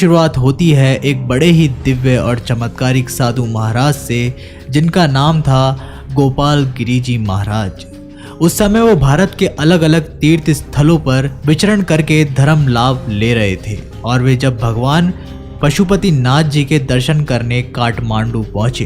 शुरुआत होती है एक बड़े ही दिव्य और चमत्कारिक साधु महाराज से, जिनका नाम था गोपाल गिरिजी महाराज। उस समय वो भारत के अलग अलग तीर्थ स्थलों पर विचरण करके धर्म लाभ ले रहे थे और वे जब भगवान पशुपति नाथ जी के दर्शन करने काठमांडू पहुंचे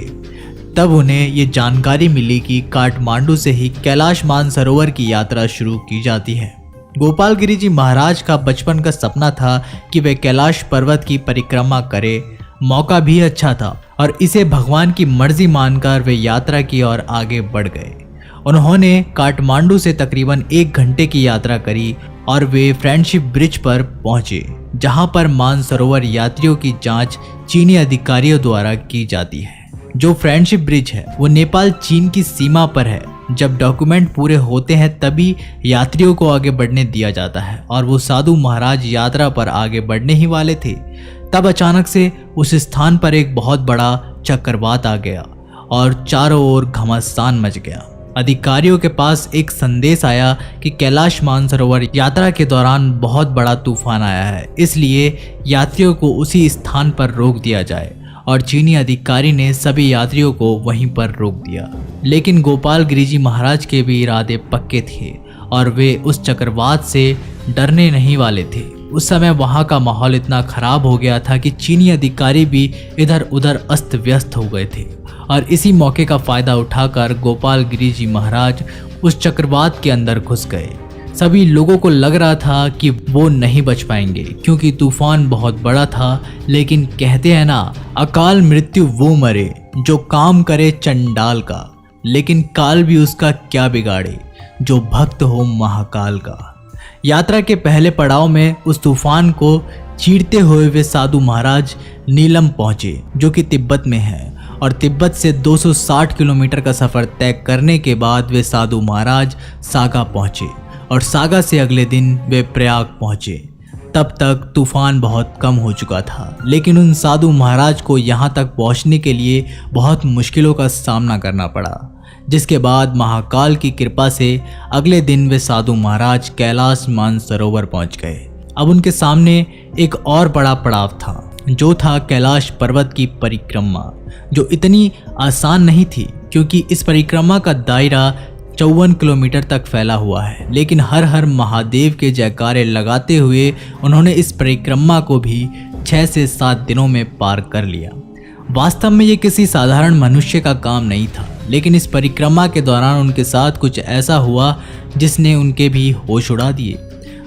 तब उन्हें ये जानकारी मिली कि काठमांडू से ही कैलाश मानसरोवर की यात्रा शुरू की जाती है। गोपाल गिरिजी महाराज का बचपन का सपना था कि वे कैलाश पर्वत की परिक्रमा करे। मौका भी अच्छा था और इसे भगवान की मर्जी मानकर वे यात्रा की ओर आगे बढ़ गए। उन्होंने काठमांडू से तकरीबन 1 घंटे की यात्रा करी और वे फ्रेंडशिप ब्रिज पर पहुंचे, जहां पर मानसरोवर यात्रियों की जांच चीनी अधिकारियों द्वारा की जाती है। जो फ्रेंडशिप ब्रिज है वो नेपाल चीन की सीमा पर है। जब डॉक्यूमेंट पूरे होते हैं तभी यात्रियों को आगे बढ़ने दिया जाता है और वो साधु महाराज यात्रा पर आगे बढ़ने ही वाले थे। तब अचानक से उस स्थान पर एक बहुत बड़ा चक्रवात आ गया और चारों ओर घमासान मच गया। अधिकारियों के पास एक संदेश आया कि कैलाश मानसरोवर यात्रा के दौरान बहुत बड़ा तूफान आया है, इसलिए यात्रियों को उसी स्थान पर रोक दिया जाए और चीनी अधिकारी ने सभी यात्रियों को वहीं पर रोक दिया। लेकिन गोपाल गिरिजी महाराज के भी इरादे पक्के थे और वे उस चक्रवात से डरने नहीं वाले थे। उस समय वहां का माहौल इतना खराब हो गया था कि चीनी अधिकारी भी इधर उधर अस्त व्यस्त हो गए थे और इसी मौके का फायदा उठाकर गोपाल गिरिजी महाराज उस चक्रवात के अंदर घुस गए। सभी लोगों को लग रहा था कि वो नहीं बच पाएंगे क्योंकि तूफान बहुत बड़ा था, लेकिन कहते हैं ना, अकाल मृत्यु वो मरे जो काम करे चंडाल का, लेकिन काल भी उसका क्या बिगाड़े जो भक्त हो महाकाल का। यात्रा के पहले पड़ाव में उस तूफान को चीरते हुए वे साधु महाराज नीलम पहुंचे, जो कि तिब्बत में है, और तिब्बत से 260 किलोमीटर का सफर तय करने के बाद वे साधु महाराज सागा पहुंचे और सागा से अगले दिन वे प्रयाग पहुंचे। तब तक तूफान बहुत कम हो चुका था, लेकिन उन साधु महाराज को यहाँ तक पहुँचने के लिए बहुत मुश्किलों का सामना करना पड़ा, जिसके बाद महाकाल की कृपा से अगले दिन वे साधु महाराज कैलाश मानसरोवर पहुँच गए। अब उनके सामने एक और बड़ा पड़ाव था, जो था कैलाश पर्वत की परिक्रमा, जो इतनी आसान नहीं थी क्योंकि इस परिक्रमा का दायरा 54 किलोमीटर तक फैला हुआ है। लेकिन हर हर महादेव के जयकारे लगाते हुए उन्होंने इस परिक्रमा को भी 6 से 7 दिनों में पार कर लिया। वास्तव में ये किसी साधारण मनुष्य का काम नहीं था, लेकिन इस परिक्रमा के दौरान उनके साथ कुछ ऐसा हुआ जिसने उनके भी होश उड़ा दिए।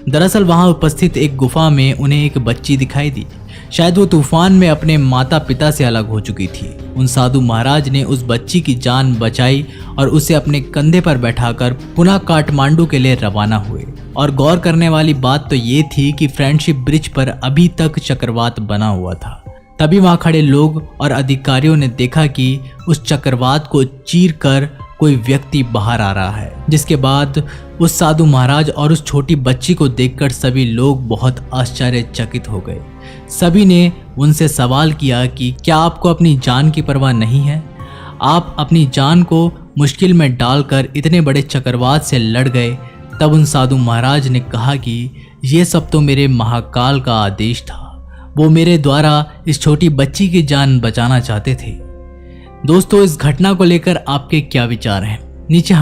दरअसल वहां उपस्थित एक गुफा में उन्हें एक बच्ची दिखाई दी। शायद वो तूफान में अपने माता पिता से अलग हो चुकी थी। उन साधु महाराज ने उस बच्ची की जान बचाई और उसे अपने कंधे पर बैठाकर पुनः काठमांडू के लिए रवाना हुए। और गौर करने वाली बात तो ये थी कि फ्रेंडशिप ब्रिज पर अभी तक चक्रवात बना हुआ था। तभी वहां खड़े लोग और अधिकारियों ने देखा कि उस चक्रवात को चीर कर कोई व्यक्ति बाहर आ रहा है, जिसके बाद उस साधु महाराज और उस छोटी बच्ची को देखकर सभी लोग बहुत आश्चर्यचकित हो गए। सभी ने उनसे सवाल किया कि क्या आपको अपनी जान की परवाह नहीं है? आप अपनी जान को मुश्किल में डालकर इतने बड़े चक्रवात से लड़ गए। तब उन साधु महाराज ने कहा कि ये सब तो मेरे महाकाल का आदेश था, वो मेरे द्वारा इस छोटी बच्ची की जान बचाना चाहते थे। दोस्तों, इस घटना को लेकर आपके क्या विचार हैं? नीचे